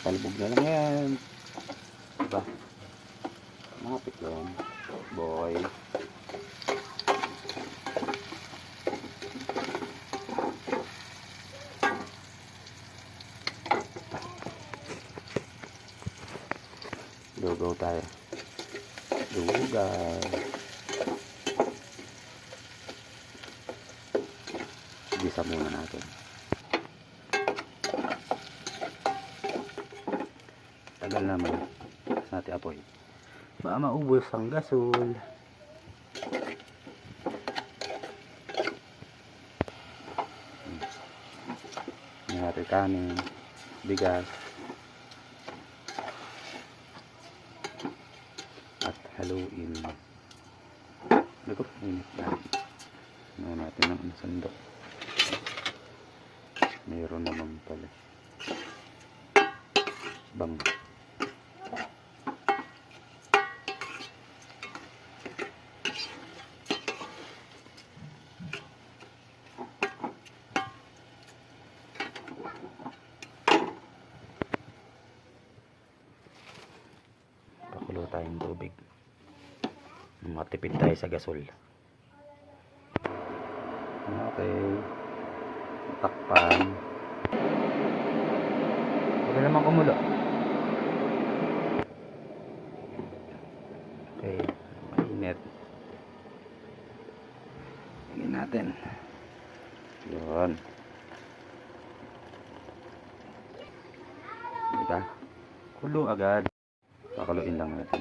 Palubog na lang yan. Diba? Mapit lang. Boy. Lugaw tayo. Lugaw. Gisa muna natin. Tagal naman sa ating apoy. Baka maubos ang gasol. Natin kanin, bigas, at haluin. Ito, init na. Ano natin ang sandok. Mayroon naman pala. Bang. Pakulo tayong tubig. Matipid tayo sa gasol. Okay. Takpan. Huwag naman kumulo. Okay. Mainit. Tingin natin. Yun. Diba? Kulo agad. Pakuluin lang natin.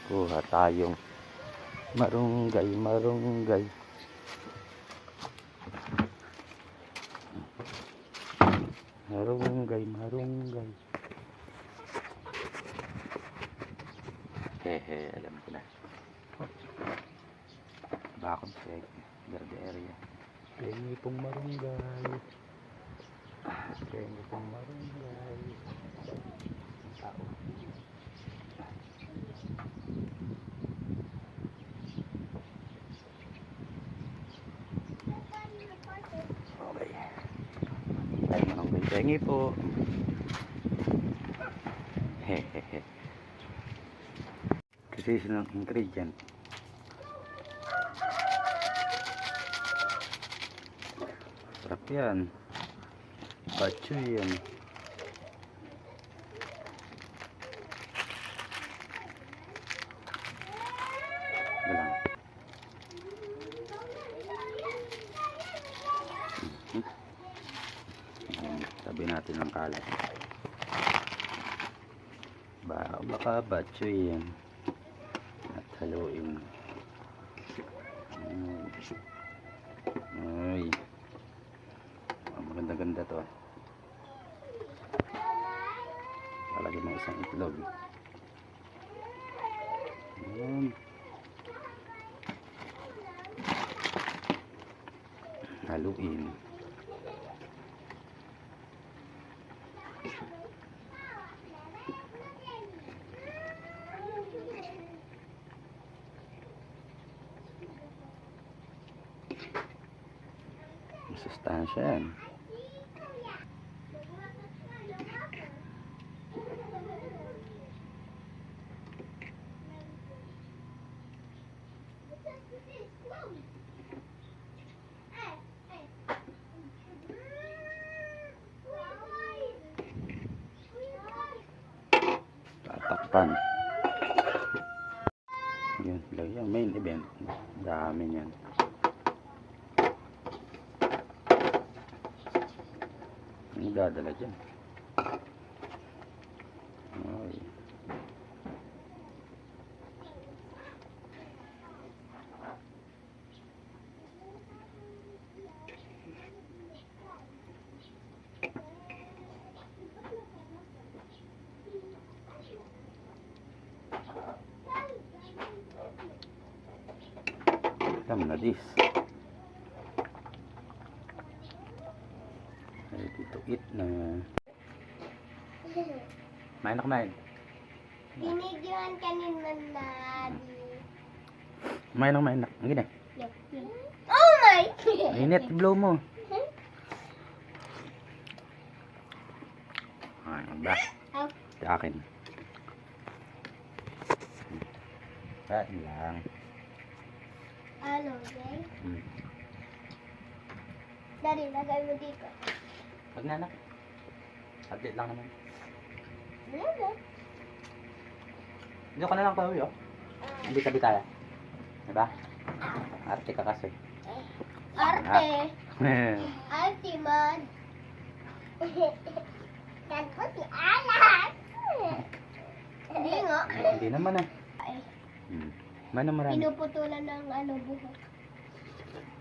Kuha tayong marunggay, marunggay. Marunggay, marunggay. Hehe, alam ko na. Bakod check. Verde area. Pengi pong marunggay. Pengi pong marunggay. Tao. Okay. Tayo marunggay. Pengi po. Hehehe. Kasi ng ingredient. Sarap yan. Bachoy yan. Galang. Tabi natin ng kalat. Baka bachoy yan. At haluin. Ay. Maganda-ganda to. Palagay mo isang itlog. Ayan. Haluin. Masustansya yan. Tatakpan. Yun, yung main event. Dami yan. Ang dadala dyan. Ay. Alam na this. Ready to eat na. Kumain na kumain. Binigyan ka ni Daddy. Kumain na kumain na. Ang gina. Oh my! Init, blow mo. Diba? How? Sa akin. Kain lang. Ano, okay? Hmm. Daddy, lagay mo dito. Wag na anak. Update lang naman. Ano? Dito ka na lang pauwi, oh. Hindi tabi tayo. Diba? Arte ka kasi. Arte. Arte man. Ganto si Alan. Hindi nga. Hindi naman eh. Ay, Mana marami. pinuputulan ng ano buhok.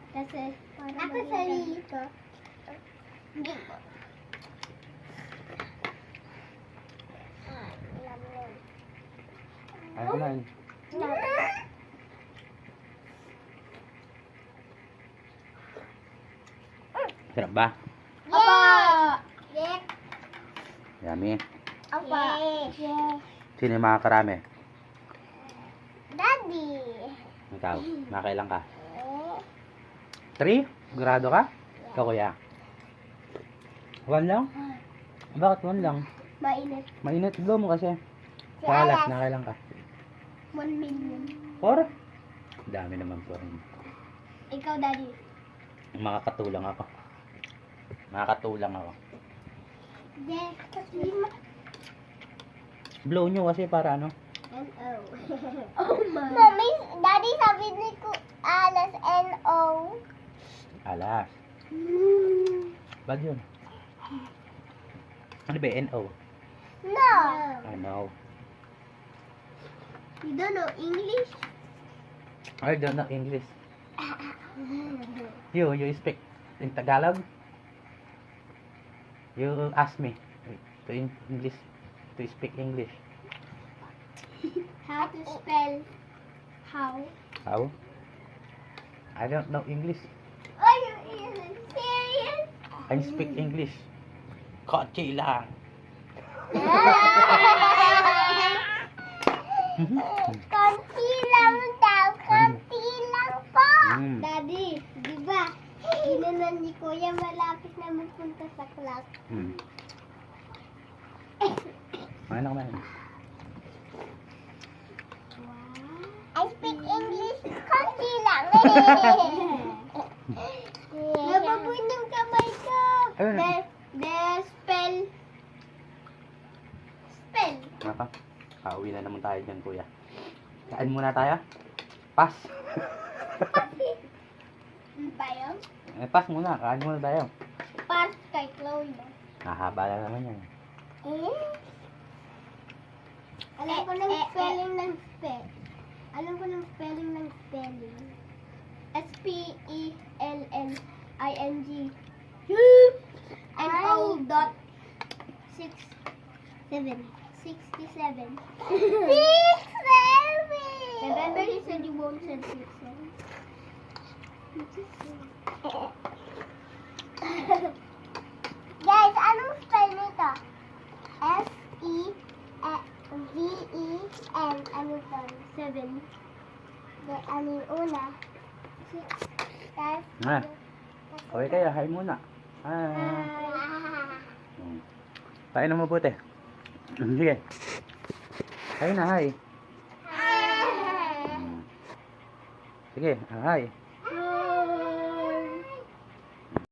Kasi ako sarili ko. Hindi mo. Ay, kumain. Sarap ba? Yeah! Yeah! Yummy. Apa? Yeah. Sino yung mga karami? Daddy! Ikaw. Nakailang ka? 3? Grado ka? Ikaw kuya? 1 lang? Bakit 1 lang? Mainit. Mainit blow mo kasi. Si Sa alas, Alas. nakailang ka? 1 million. 4? Dami naman po rin. Ikaw, Daddy. Makakatulang ako. Makakatulang ako. Yeah. Lima. Blow nyo kasi para ano? N-O. Oh my. Mami, Daddy, sabi ni ko Alas N-O. Alas. Bad yun. Ano ba N-O? No. Ano? You don't know English? I don't know English. You speak in Tagalog? You ask me to English, to speak English. How to spell? How? How? I don't know English. Are you even serious? I speak English. Konti lang. Konti lang daw. Konti lang po. Mm. Daddy, di ba? Inanan ni Kuya malapit na magpunta sa class. Ano naman? I speak English. Konti lang. Nababoy ng kamay ko. Ayun. The spell. Spell. Naka, pauwi na naman tayo dyan, kuya. Kain muna tayo. Pass. Ano ba yun? Pass muna. Kain muna tayo. Part kay Chloe. Nahaba na naman yan. Alam ko ng spelling ng spell. Alam ko ng spelling ng spelling. S-P-E-L-L-I-N-G N-O dot 67. 67. 67! Remember you said you won't say 67. Guys, anong spell nito? S-E-V-E-N. Ano to? 7. Ano yung una? 6. Guys, Ah. Okay kaya, hi muna. Hi. Kain na mabuti. Sige. Hi na, hi. Hi. Sige, hi.